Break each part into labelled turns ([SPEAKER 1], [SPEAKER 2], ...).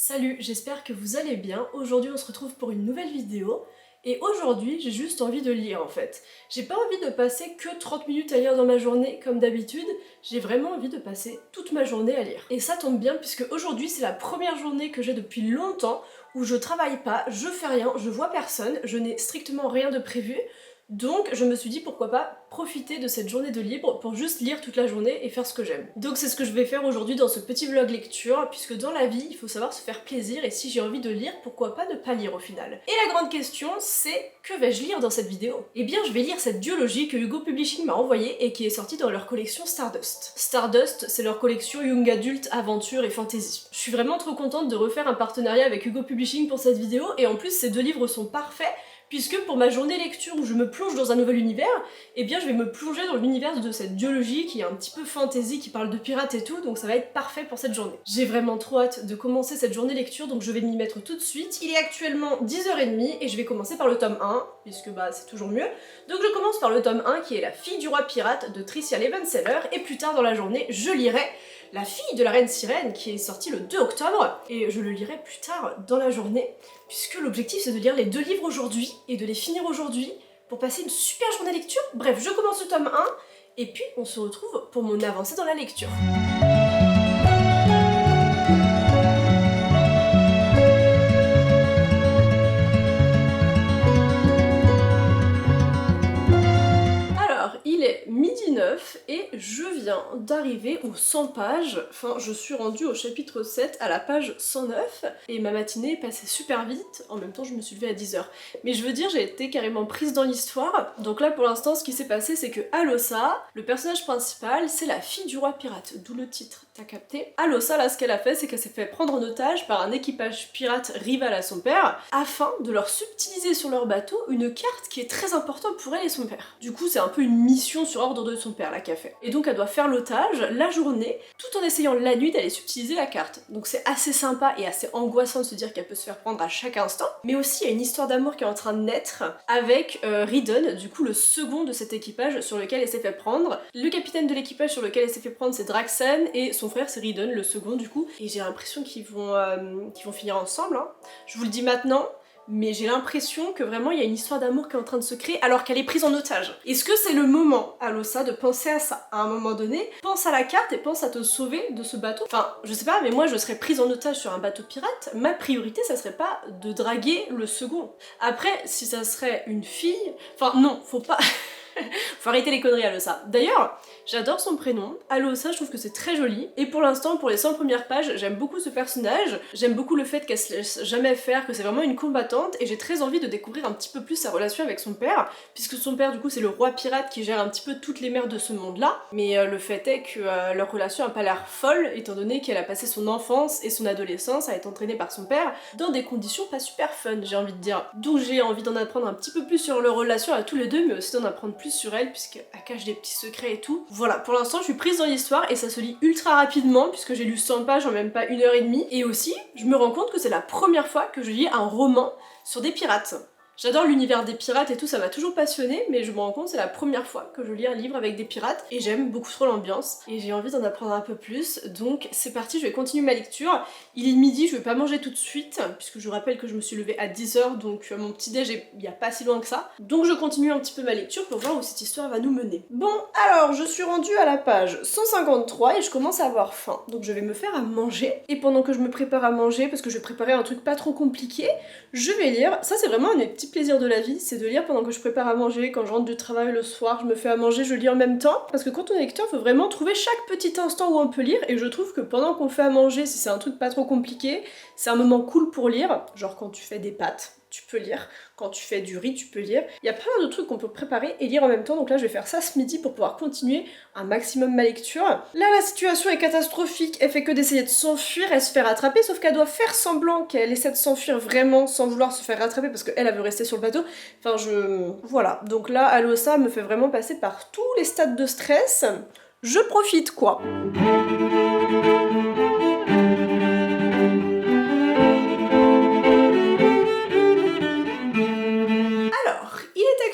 [SPEAKER 1] Salut, j'espère que vous allez bien. Aujourd'hui on se retrouve pour une nouvelle vidéo. Et aujourd'hui j'ai juste envie de lire en fait. J'ai pas envie de passer que 30 minutes à lire dans ma journée comme d'habitude, j'ai vraiment envie de passer toute ma journée à lire. Et ça tombe bien puisque aujourd'hui c'est la première journée que j'ai depuis longtemps où je travaille pas, je fais rien, je vois personne, je n'ai strictement rien de prévu. Donc je me suis dit pourquoi pas profiter de cette journée de libre pour juste lire toute la journée et faire ce que j'aime. Donc c'est ce que je vais faire aujourd'hui dans ce petit vlog lecture, puisque dans la vie il faut savoir se faire plaisir et si j'ai envie de lire, pourquoi pas ne pas lire au final. Et la grande question c'est, que vais-je lire dans cette vidéo? Eh bien je vais lire cette duologie que Hugo Publishing m'a envoyée et qui est sortie dans leur collection Stardust. Stardust c'est leur collection Young Adult, Aventure et Fantasy. Je suis vraiment trop contente de refaire un partenariat avec Hugo Publishing pour cette vidéo et en plus ces deux livres sont parfaits puisque pour ma journée lecture où je me plonge dans un nouvel univers, eh bien je vais me plonger dans l'univers de cette duologie qui est un petit peu fantasy, qui parle de pirates et tout, donc ça va être parfait pour cette journée. J'ai vraiment trop hâte de commencer cette journée lecture, donc je vais m'y mettre tout de suite. Il est actuellement 10h30 et je vais commencer par le tome 1, puisque bah c'est toujours mieux. Donc je commence par le tome 1 qui est La fille du roi pirate de Tricia Levenseller, et plus tard dans la journée je lirai La fille de la reine sirène qui est sortie le 2 octobre, et je le lirai plus tard dans la journée, puisque l'objectif c'est de lire les deux livres aujourd'hui, et de les finir aujourd'hui, pour passer une super journée lecture. Bref, je commence le tome 1, et puis on se retrouve pour mon avancée dans la lecture. Il est 12h09 et je viens d'arriver aux 100 pages, enfin je suis rendue au chapitre 7 à la page 109 et ma matinée est passée super vite, en même temps je me suis levée à 10h. Mais je veux dire j'ai été carrément prise dans l'histoire, donc là pour l'instant ce qui s'est passé c'est que Alossa, le personnage principal, c'est la fille du roi pirate, d'où le titre, t'as capté? Alossa là ce qu'elle a fait c'est qu'elle s'est fait prendre en otage par un équipage pirate rival à son père, afin de leur subtiliser sur leur bateau une carte qui est très importante pour elle et son père. Du coup c'est un peu une mission sur ordre de son père là qu'a fait. Et donc elle doit faire l'otage la journée, tout en essayant la nuit d'aller subtiliser la carte. Donc c'est assez sympa et assez angoissant de se dire qu'elle peut se faire prendre à chaque instant. Mais aussi il y a une histoire d'amour qui est en train de naître avec Ridon, du coup le second de cet équipage sur lequel elle s'est fait prendre. Le capitaine de l'équipage sur lequel elle s'est fait prendre c'est Draxen et son frère c'est Ridon, le second du coup. Et j'ai l'impression qu'ils vont finir ensemble, hein. Je vous le dis maintenant. Mais j'ai l'impression que vraiment il y a une histoire d'amour qui est en train de se créer alors qu'elle est prise en otage. Est-ce que c'est le moment, Alossa, de penser à ça? À un moment donné, pense à la carte et pense à te sauver de ce bateau. Enfin, je sais pas, mais moi je serais prise en otage sur un bateau pirate, ma priorité ça serait pas de draguer le second. Après, si ça serait une fille... Enfin non, faut pas... Faut arrêter les conneries Alossa. D'ailleurs, j'adore son prénom, Alossa, je trouve que c'est très joli. Et pour l'instant, pour les 100 premières pages, j'aime beaucoup ce personnage. J'aime beaucoup le fait qu'elle se laisse jamais faire, que c'est vraiment une combattante. Et j'ai très envie de découvrir un petit peu plus sa relation avec son père. Puisque son père, du coup, c'est le roi pirate qui gère un petit peu toutes les mers de ce monde-là. Mais le fait est que leur relation a pas l'air folle, étant donné qu'elle a passé son enfance et son adolescence à être entraînée par son père dans des conditions pas super fun, j'ai envie de dire. Donc j'ai envie d'en apprendre un petit peu plus sur leur relation à tous les deux, mais aussi d'en apprendre plus sur elle puisqu'elle cache des petits secrets et tout. Voilà, pour l'instant je suis prise dans l'histoire et ça se lit ultra rapidement puisque j'ai lu 100 pages en même pas 1h30 et aussi je me rends compte que c'est la première fois que je lis un roman sur des pirates. J'adore l'univers des pirates et tout, ça m'a toujours passionné, mais je me rends compte c'est la première fois que je lis un livre avec des pirates et j'aime beaucoup trop l'ambiance et j'ai envie d'en apprendre un peu plus, donc c'est parti, je vais continuer ma lecture. Il est midi, je vais pas manger tout de suite, puisque je vous rappelle que je me suis levée à 10h, donc mon petit déj est il y a pas si loin que ça. Donc je continue un petit peu ma lecture pour voir où cette histoire va nous mener. Bon, alors je suis rendue à la page 153 et je commence à avoir faim, donc je vais me faire à manger. Et pendant que je me prépare à manger, parce que je vais préparer un truc pas trop compliqué, je vais lire. Ça c'est vraiment un des petits plaisirs de la vie, c'est de lire pendant que je prépare à manger, quand je rentre du travail le soir, je me fais à manger, je lis en même temps. Parce que quand on est lecteur, faut vraiment trouver chaque petit instant où on peut lire, et je trouve que pendant qu'on fait à manger, si c'est un truc pas trop compliqué, c'est un moment cool pour lire. Genre quand tu fais des pâtes, tu peux lire. Quand tu fais du riz, tu peux lire. Il y a plein de trucs qu'on peut préparer et lire en même temps, donc là je vais faire ça ce midi pour pouvoir continuer un maximum ma lecture. Là la situation est catastrophique, elle fait que d'essayer de s'enfuir, elle se fait rattraper, sauf qu'elle doit faire semblant qu'elle essaie de s'enfuir vraiment sans vouloir se faire rattraper parce qu'elle veut rester sur le bateau. Enfin voilà, donc là Alossa me fait vraiment passer par tous les stades de stress. Je profite quoi.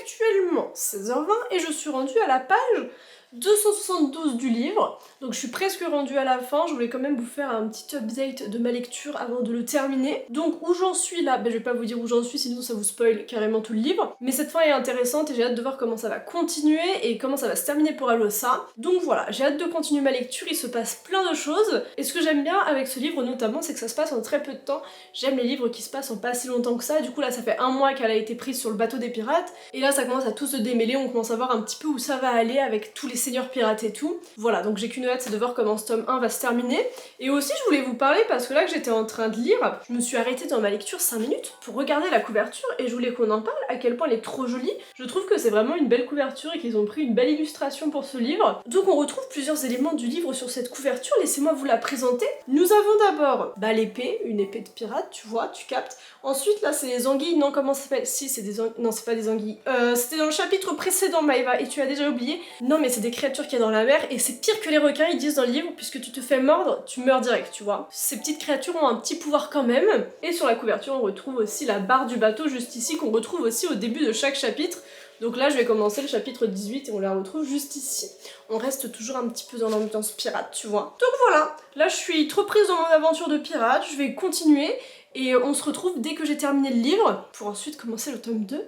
[SPEAKER 1] Actuellement 16h20 et je suis rendue à la page 272 du livre, donc je suis presque rendue à la fin. Je voulais quand même vous faire un petit update de ma lecture avant de le terminer. Donc où j'en suis là, je vais pas vous dire où j'en suis sinon ça vous spoil carrément tout le livre, mais cette fin est intéressante et j'ai hâte de voir comment ça va continuer et comment ça va se terminer pour Alossa. Donc voilà, j'ai hâte de continuer ma lecture, il se passe plein de choses, et ce que j'aime bien avec ce livre notamment, c'est que ça se passe en très peu de temps. J'aime les livres qui se passent en pas si longtemps que ça. Du coup là ça fait un mois qu'elle a été prise sur le bateau des pirates, et là ça commence à tout se démêler, on commence à voir un petit peu où ça va aller avec tous les seigneurs pirates et tout. Voilà, donc j'ai qu'une hâte, c'est de voir comment ce tome 1 va se terminer. Et aussi je voulais vous parler parce que là que j'étais en train de lire, je me suis arrêtée dans ma lecture 5 minutes pour regarder la couverture et je voulais qu'on en parle, à quel point elle est trop jolie. Je trouve que c'est vraiment une belle couverture et qu'ils ont pris une belle illustration pour ce livre. Donc on retrouve plusieurs éléments du livre sur cette couverture, laissez-moi vous la présenter. Nous avons d'abord l'épée, une épée de pirate, tu vois, tu captes. Ensuite là c'est les anguilles, non comment ça s'appelle? Si c'est des anguilles, non c'est pas des anguilles. C'était dans le chapitre précédent Maëva et tu as déjà oublié. Non mais c'est des créatures qu'il y a dans la mer et c'est pire que les requins ils disent dans le livre, puisque tu te fais mordre, tu meurs direct, tu vois. Ces petites créatures ont un petit pouvoir quand même. Et sur la couverture on retrouve aussi la barre du bateau juste ici qu'on retrouve aussi au début de chaque chapitre. Donc là je vais commencer le chapitre 18 et on la retrouve juste ici. On reste toujours un petit peu dans l'ambiance pirate, tu vois. Donc voilà, là je suis trop prise dans mon aventure de pirate, je vais continuer et on se retrouve dès que j'ai terminé le livre pour ensuite commencer le tome 2.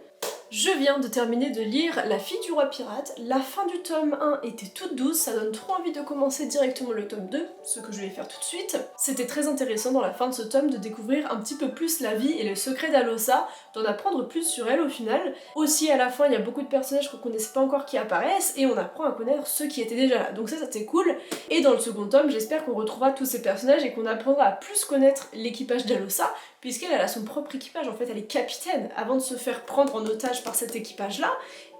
[SPEAKER 1] Je viens de terminer de lire La fille du roi pirate. La fin du tome 1 était toute douce, ça donne trop envie de commencer directement le tome 2, ce que je vais faire tout de suite. C'était très intéressant dans la fin de ce tome de découvrir un petit peu plus la vie et les secrets d'Alossa, d'en apprendre plus sur elle au final. Aussi à la fin il y a beaucoup de personnages qu'on connaissait pas encore qui apparaissent et on apprend à connaître ceux qui étaient déjà là, donc ça c'était cool. Et dans le second tome j'espère qu'on retrouvera tous ces personnages et qu'on apprendra à plus connaître l'équipage d'Alossa, puisqu'elle a son propre équipage, en fait elle est capitaine. Avant de se faire prendre en otage par cet équipage là,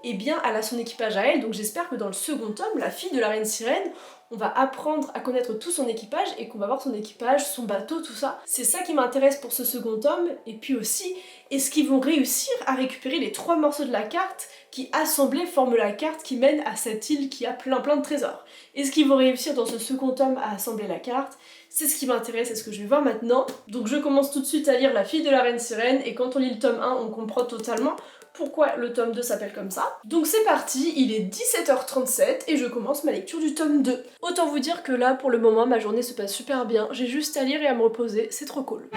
[SPEAKER 1] eh bien elle a son équipage à elle, donc j'espère que dans le second tome, la fille de la reine sirène, on va apprendre à connaître tout son équipage et qu'on va voir son équipage, son bateau, tout ça. C'est ça qui m'intéresse pour ce second tome, et puis aussi, est-ce qu'ils vont réussir à récupérer les 3 morceaux de la carte qui assemblés forment la carte qui mène à cette île qui a plein de trésors? Est-ce qu'ils vont réussir dans ce second tome à assembler la carte? C'est ce qui m'intéresse, c'est ce que je vais voir maintenant. Donc je commence tout de suite à lire La fille de la reine sirène, et quand on lit le tome 1, on comprend totalement pourquoi le tome 2 s'appelle comme ça. Donc c'est parti, il est 17h37 et je commence ma lecture du tome 2. Autant vous dire que là, pour le moment, ma journée se passe super bien. J'ai juste à lire et à me reposer, c'est trop cool.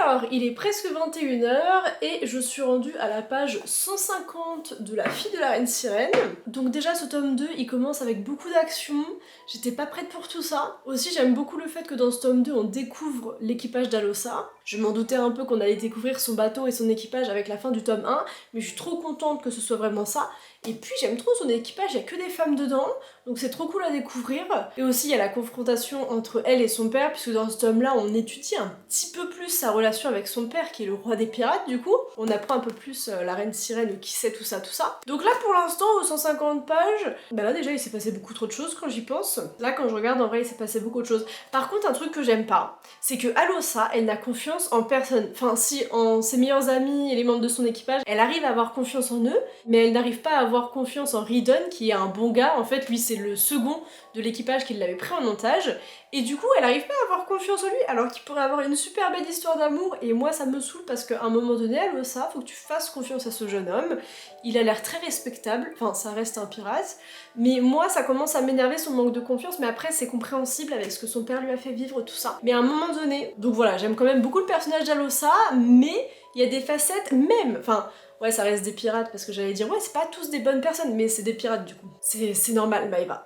[SPEAKER 1] Alors, il est presque 21h et je suis rendue à la page 150 de La fille de la reine sirène. Donc déjà ce tome 2 il commence avec beaucoup d'action, j'étais pas prête pour tout ça. Aussi j'aime beaucoup le fait que dans ce tome 2 on découvre l'équipage d'Alossa. Je m'en doutais un peu qu'on allait découvrir son bateau et son équipage avec la fin du tome 1, mais je suis trop contente que ce soit vraiment ça. Et puis j'aime trop son équipage, il y a que des femmes dedans, donc c'est trop cool à découvrir. Et aussi il y a la confrontation entre elle et son père, puisque dans ce tome là on étudie un petit peu plus sa relation avec son père qui est le roi des pirates du coup. On apprend un peu plus la reine sirène, qui sait tout ça. Donc là pour l'instant aux 150 pages, bah là déjà il s'est passé beaucoup trop de choses quand j'y pense. Là quand je regarde en vrai il s'est passé beaucoup de choses. Par contre un truc que j'aime pas, c'est que Alossa elle n'a confiance en personne. Enfin si en ses meilleurs amis et les membres de son équipage, elle arrive à avoir confiance en eux, mais elle n'arrive pas à avoir confiance en Ridon qui est un bon gars. En fait lui c'est le second de l'équipage qui l'avait pris en otage. Et du coup, elle arrive pas à avoir confiance en lui, alors qu'il pourrait avoir une super belle histoire d'amour, et moi ça me saoule parce qu'à un moment donné, Alossa, faut que tu fasses confiance à ce jeune homme. Il a l'air très respectable, enfin ça reste un pirate, mais moi ça commence à m'énerver son manque de confiance, mais après c'est compréhensible avec ce que son père lui a fait vivre, tout ça. Mais à un moment donné, donc voilà, j'aime quand même beaucoup le personnage d'Alossa, mais il y a des facettes même, enfin... Ouais, ça reste des pirates, parce que j'allais dire, ouais, c'est pas tous des bonnes personnes, mais c'est des pirates du coup. C'est normal, Maëva.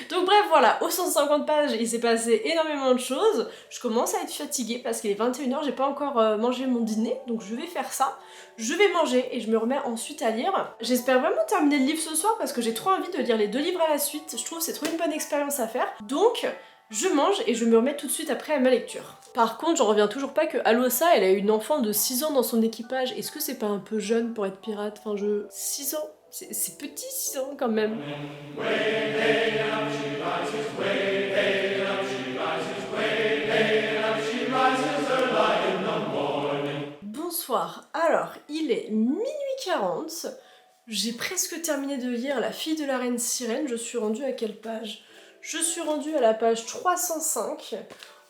[SPEAKER 1] Donc bref, voilà, aux 150 pages, il s'est passé énormément de choses. Je commence à être fatiguée parce qu'il est 21h, j'ai pas encore mangé mon dîner, donc je vais faire ça. Je vais manger et je me remets ensuite à lire. J'espère vraiment terminer le livre ce soir parce que j'ai trop envie de lire les 2 livres à la suite. Je trouve que c'est trop une bonne expérience à faire. Donc... je mange et je me remets tout de suite après à ma lecture. Par contre, j'en reviens toujours pas que Alossa, elle a une enfant de 6 ans dans son équipage. Est-ce que c'est pas un peu jeune pour être pirate? Enfin, 6 ans, c'est petit 6 ans quand même. Bonsoir, alors il est minuit 40. J'ai presque terminé de lire La fille de la reine sirène. Je suis rendue à quelle page? Je suis rendue à la page 305,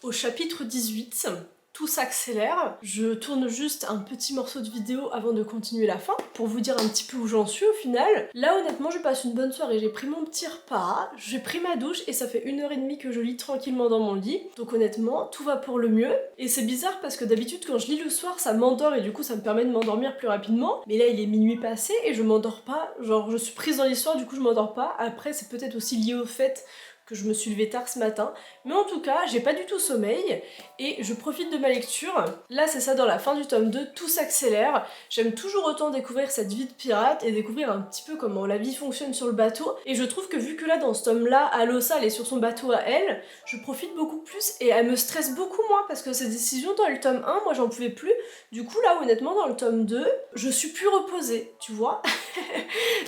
[SPEAKER 1] au chapitre 18. tout s'accélère. Je tourne juste un petit morceau de vidéo avant de continuer la fin, pour vous dire un petit peu où j'en suis au final. Là honnêtement je passe une bonne soirée, j'ai pris mon petit repas, j'ai pris ma douche et ça fait 1h30 que je lis tranquillement dans mon lit. Donc honnêtement tout va pour le mieux. Et c'est bizarre parce que d'habitude quand je lis le soir ça m'endort et du coup ça me permet de m'endormir plus rapidement. Mais là il est minuit passé et je m'endors pas, genre je suis prise dans l'histoire du coup je m'endors pas. Après c'est peut-être aussi lié au fait que je me suis levée tard ce matin, mais en tout cas j'ai pas du tout sommeil et je profite de ma lecture. Là c'est ça, dans la fin du tome 2, tout s'accélère. J'aime toujours autant découvrir cette vie de pirate et découvrir un petit peu comment la vie fonctionne sur le bateau, et je trouve que vu que là dans ce tome là, Alossa elle est sur son bateau à elle, je profite beaucoup plus et elle me stresse beaucoup moins parce que ces décisions dans le tome 1, moi j'en pouvais plus. Du coup là honnêtement dans le tome 2, je suis plus reposée, tu vois.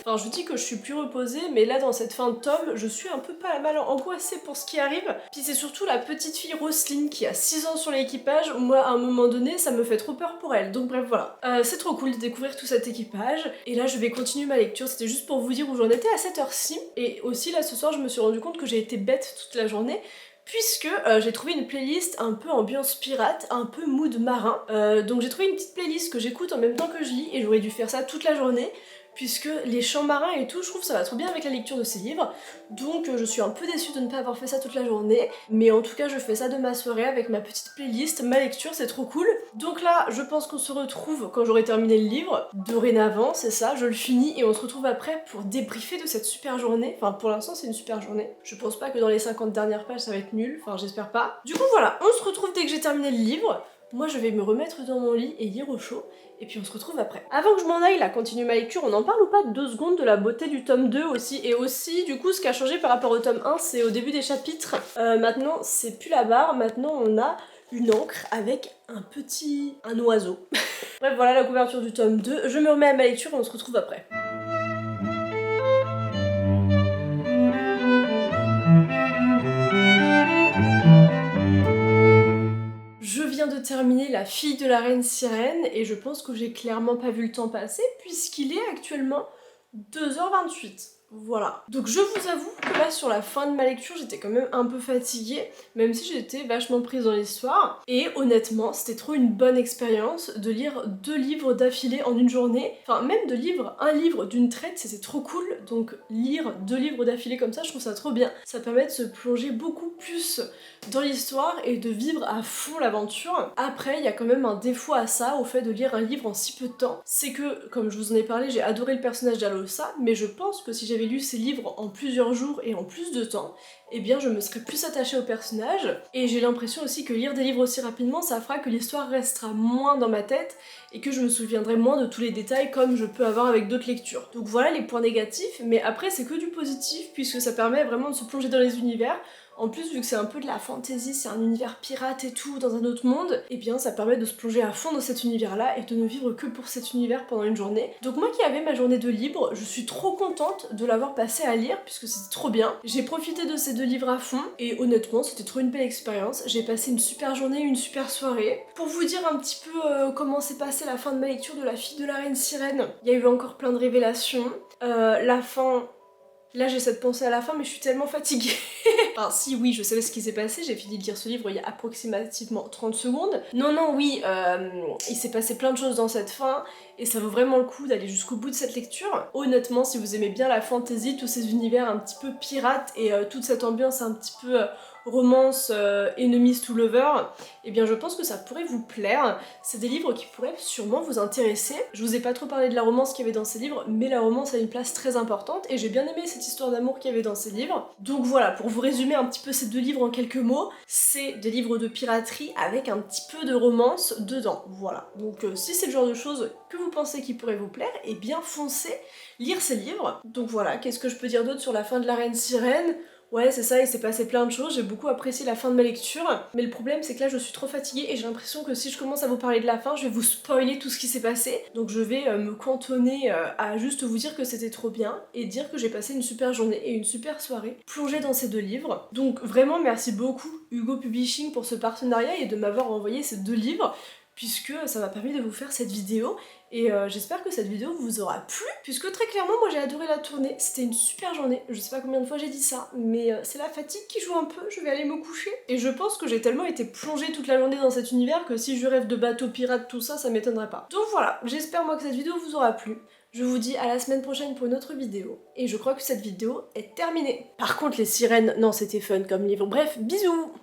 [SPEAKER 1] Enfin je dis que je suis plus reposée, mais là dans cette fin de tome, je suis un peu pas mal angoissée pour ce qui arrive. Puis c'est surtout la petite fille Roselyne qui a 6 ans sur l'équipage. Moi à un moment donné ça me fait trop peur pour elle, donc bref voilà. C'est trop cool de découvrir tout cet équipage. Et là je vais continuer ma lecture, c'était juste pour vous dire où j'en étais à cette heure-ci. Et aussi là ce soir je me suis rendu compte que j'ai été bête toute la journée, puisque j'ai trouvé une playlist un peu ambiance pirate, un peu mood marin. Donc j'ai trouvé une petite playlist que j'écoute en même temps que je lis, et j'aurais dû faire ça toute la journée, puisque les chants marins et tout, je trouve que ça va trop bien avec la lecture de ces livres. Donc je suis un peu déçue de ne pas avoir fait ça toute la journée, mais en tout cas je fais ça de ma soirée avec ma petite playlist, ma lecture, c'est trop cool. Donc là, je pense qu'on se retrouve quand j'aurai terminé le livre. Dorénavant, c'est ça, je le finis et on se retrouve après pour débriefer de cette super journée. Enfin pour l'instant c'est une super journée. Je pense pas que dans les 50 dernières pages ça va être nul, enfin j'espère pas. Du coup voilà, on se retrouve dès que j'ai terminé le livre. Moi je vais me remettre dans mon lit et lire au chaud, et puis on se retrouve après. Avant que je m'en aille, là, continuer ma lecture, on en parle ou pas 2 secondes de la beauté du tome 2 aussi. Et aussi, du coup, ce qui a changé par rapport au tome 1, c'est au début des chapitres. Maintenant, c'est plus la barre, maintenant on a une encre avec un oiseau. Bref, voilà la couverture du tome 2. Je me remets à ma lecture et on se retrouve après. Je viens de terminer La fille de la reine sirène et je pense que j'ai clairement pas vu le temps passer puisqu'il est actuellement 2h28. Voilà. Donc je vous avoue que là sur la fin de ma lecture j'étais quand même un peu fatiguée, même si j'étais vachement prise dans l'histoire. Et honnêtement c'était trop une bonne expérience de lire 2 livres d'affilée en une journée. Enfin même de lire un livre d'une traite, c'était trop cool. Donc lire 2 livres d'affilée comme ça, je trouve ça trop bien. Ça permet de se plonger beaucoup plus dans l'histoire et de vivre à fond l'aventure. Après il y a quand même un défaut à ça, au fait de lire un livre en si peu de temps. C'est que, comme je vous en ai parlé, j'ai adoré le personnage d'Alossa, mais je pense que si j'avais lu ces livres en plusieurs jours et en plus de temps, eh bien je me serais plus attachée au personnage. Et j'ai l'impression aussi que lire des livres aussi rapidement, ça fera que l'histoire restera moins dans ma tête et que je me souviendrai moins de tous les détails comme je peux avoir avec d'autres lectures. Donc voilà les points négatifs, mais après c'est que du positif puisque ça permet vraiment de se plonger dans les univers. En plus, vu que c'est un peu de la fantasy, c'est un univers pirate et tout, dans un autre monde, et bien ça permet de se plonger à fond dans cet univers-là et de ne vivre que pour cet univers pendant une journée. Donc moi qui avais ma journée de libre, je suis trop contente de l'avoir passé à lire, puisque c'était trop bien. J'ai profité de ces 2 livres à fond, et honnêtement, c'était trop une belle expérience. J'ai passé une super journée, une super soirée. Pour vous dire un petit peu comment s'est passée la fin de ma lecture de La fille de la reine sirène, il y a eu encore plein de révélations. La fin... Là j'ai cette pensée à la fin, mais je suis tellement fatiguée. Enfin si, oui, je savais ce qui s'est passé, j'ai fini de lire ce livre il y a approximativement 30 secondes. Non, oui, il s'est passé plein de choses dans cette fin, et ça vaut vraiment le coup d'aller jusqu'au bout de cette lecture. Honnêtement, si vous aimez bien la fantasy, tous ces univers un petit peu pirates, et toute cette ambiance un petit peu romance, enemies to lover, et bien je pense que ça pourrait vous plaire. C'est des livres qui pourraient sûrement vous intéresser. Je vous ai pas trop parlé de la romance qu'il y avait dans ces livres, mais la romance a une place très importante, et j'ai bien aimé cette histoire d'amour qu'il y avait dans ces livres. Donc voilà, pour vous résumer un petit peu ces 2 livres en quelques mots, c'est des livres de piraterie avec un petit peu de romance dedans, voilà. Donc si c'est le genre de choses que vous pensez qui pourrait vous plaire, et bien foncez lire ces livres. Donc voilà, qu'est-ce que je peux dire d'autre sur la fin de La Reine Sirène ? Ouais, c'est ça, il s'est passé plein de choses, j'ai beaucoup apprécié la fin de ma lecture, mais le problème c'est que là je suis trop fatiguée et j'ai l'impression que si je commence à vous parler de la fin, je vais vous spoiler tout ce qui s'est passé. Donc je vais me cantonner à juste vous dire que c'était trop bien et dire que j'ai passé une super journée et une super soirée plongée dans ces 2 livres. Donc vraiment merci beaucoup Hugo Publishing pour ce partenariat et de m'avoir envoyé ces 2 livres. puisque ça m'a permis de vous faire cette vidéo. Et j'espère que cette vidéo vous aura plu, puisque très clairement moi j'ai adoré la tournée, c'était une super journée, je sais pas combien de fois j'ai dit ça, mais c'est la fatigue qui joue un peu, je vais aller me coucher. Et je pense que j'ai tellement été plongée toute la journée dans cet univers que si je rêve de bateaux pirates, tout ça, ça m'étonnerait pas. Donc voilà, j'espère moi que cette vidéo vous aura plu. Je vous dis à la semaine prochaine pour une autre vidéo, et je crois que cette vidéo est terminée. Par contre les sirènes, non c'était fun comme livre, bref, bisous!